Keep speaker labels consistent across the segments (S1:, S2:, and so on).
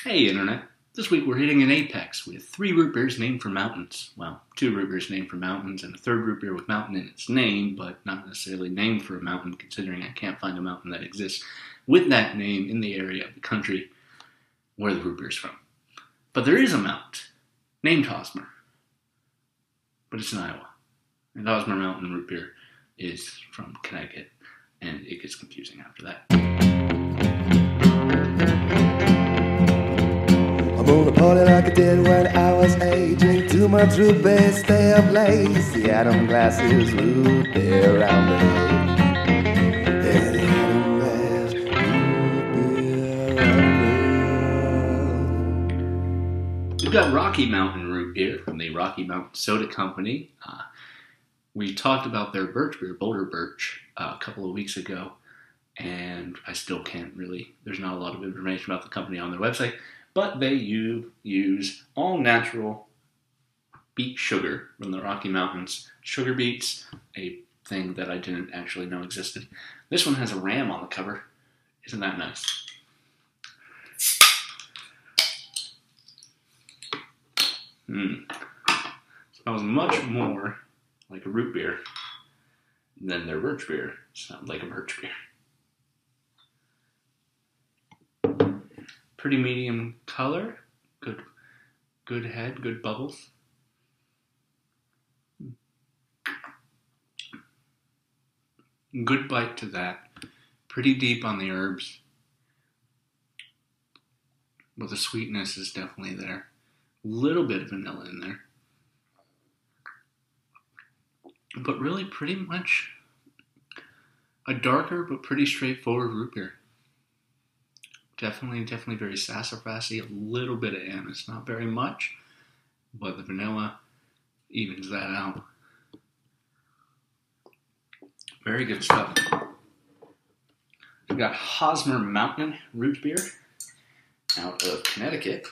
S1: Hey Internet, this week we're hitting an apex with 3 root beers named for mountains. Well, 2 root beers named for mountains and a 3rd root beer with mountain in its name, but not necessarily named for a mountain considering I can't find a mountain that exists with that name in the area of the country where the root beer's from. But there is a mountain named Hosmer, but it's in Iowa. And Hosmer Mountain root beer is from Connecticut, and it gets confusing after that.
S2: I'm gonna party like I did when I was aging. Too much root beer, stay up late. Seattle glasses, root beer round the head. Yeah, the Adam glass, root beer round the
S1: We've got Rocky Mountain root beer from the Rocky Mountain Soda Company. We talked about their birch beer, Boulder Birch, a couple of weeks ago, and I still can't really, there's not a lot of information about the company on their website. But they use all natural beet sugar from the Rocky Mountains. Sugar beets, a thing that I didn't actually know existed. This one has a ram on the cover. Isn't that nice? Smells much more like a root beer than their birch beer. Sounds like a birch beer. Pretty medium color, good head, good bubbles. Good bite to that. Pretty deep on the herbs, but the sweetness is definitely there. A little bit of vanilla in there, but really pretty much a darker but pretty straightforward root beer. Definitely very sassafrasy, a little bit of anise, not very much, but the vanilla evens that out. Very good stuff. We've got Hosmer Mountain root beer out of Connecticut.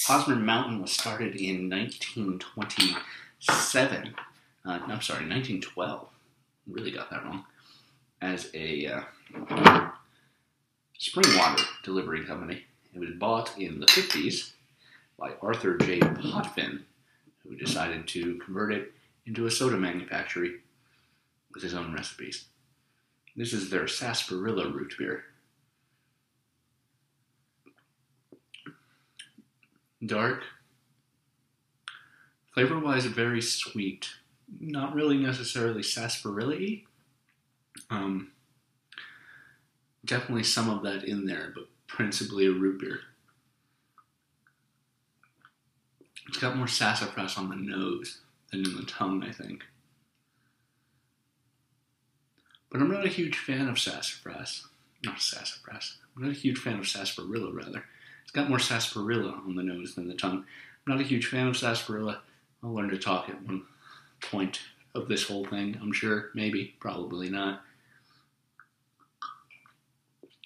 S1: Hosmer Mountain was started in 1912. Really got that wrong. As a spring water delivery company. It was bought in the 50s by Arthur J. Potvin, who decided to convert it into a soda manufactory with his own recipes. This is their Sarsaparilla root beer. Dark. Flavor-wise, very sweet. Not really necessarily sarsaparilla-y. Definitely some of that in there, but principally a root beer. It's got more sassafras on the nose than in the tongue, I think. But I'm not a huge fan of sassafras. Not sassafras. I'm not a huge fan of sarsaparilla, rather. It's got more sarsaparilla on the nose than the tongue. I'm not a huge fan of sarsaparilla. I'll learn to talk at one point of this whole thing, I'm sure. Maybe. Probably not.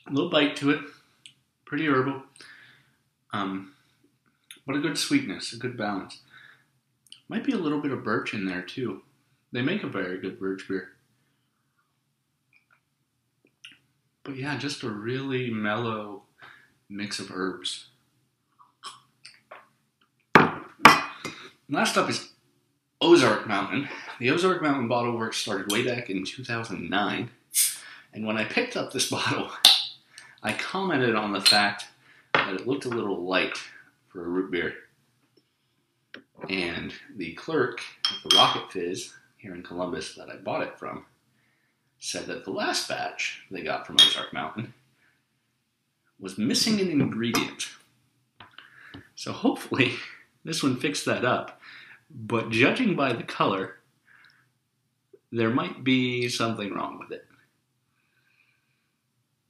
S1: A little bite to it, pretty herbal, but a good sweetness, a good balance. Might be a little bit of birch in there too. They make a very good birch beer. But yeah, just a really mellow mix of herbs. Last up is Ozark Mountain. The Ozark Mountain Bottle Works started way back in 2009, and when I picked up this bottle, I commented on the fact that it looked a little light for a root beer. And the clerk at the Rocket Fizz here in Columbus that I bought it from said that the last batch they got from Ozark Mountain was missing an ingredient. So hopefully this one fixed that up. But judging by the color, there might be something wrong with it.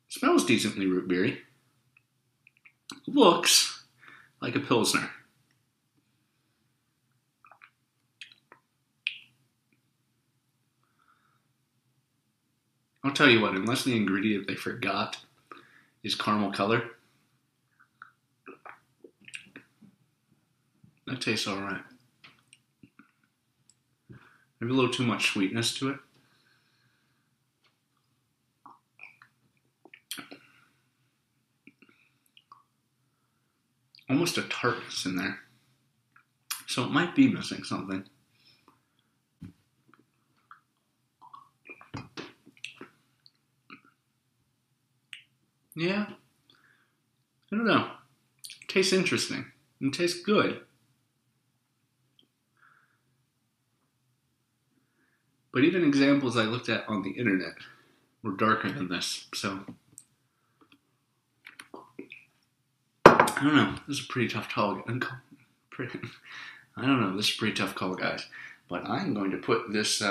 S1: Smells decently root beery. Looks like a Pilsner. I'll tell you what, unless the ingredient they forgot is caramel color, that tastes alright. Maybe a little too much sweetness to it. almost a tartness in there. So it might be missing something. Yeah, I don't know. It tastes interesting. It tastes good. But even examples I looked at on the internet were darker than this, so I don't know. This is a pretty tough call. I don't know. This is a pretty tough call, guys. But I'm going to put this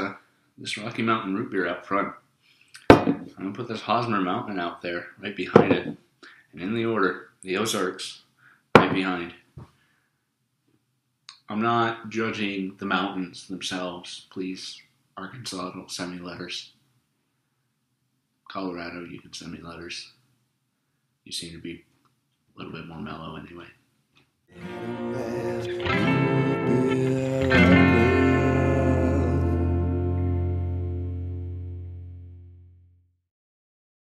S1: this Rocky Mountain root beer out front. I'm going to put this Hosmer Mountain out there, right behind it. And in the order, the Ozarks, right behind. I'm not judging the mountains themselves. Please, Arkansas, don't send me letters. Colorado, you can send me letters. You seem to be a little bit more mellow anyway.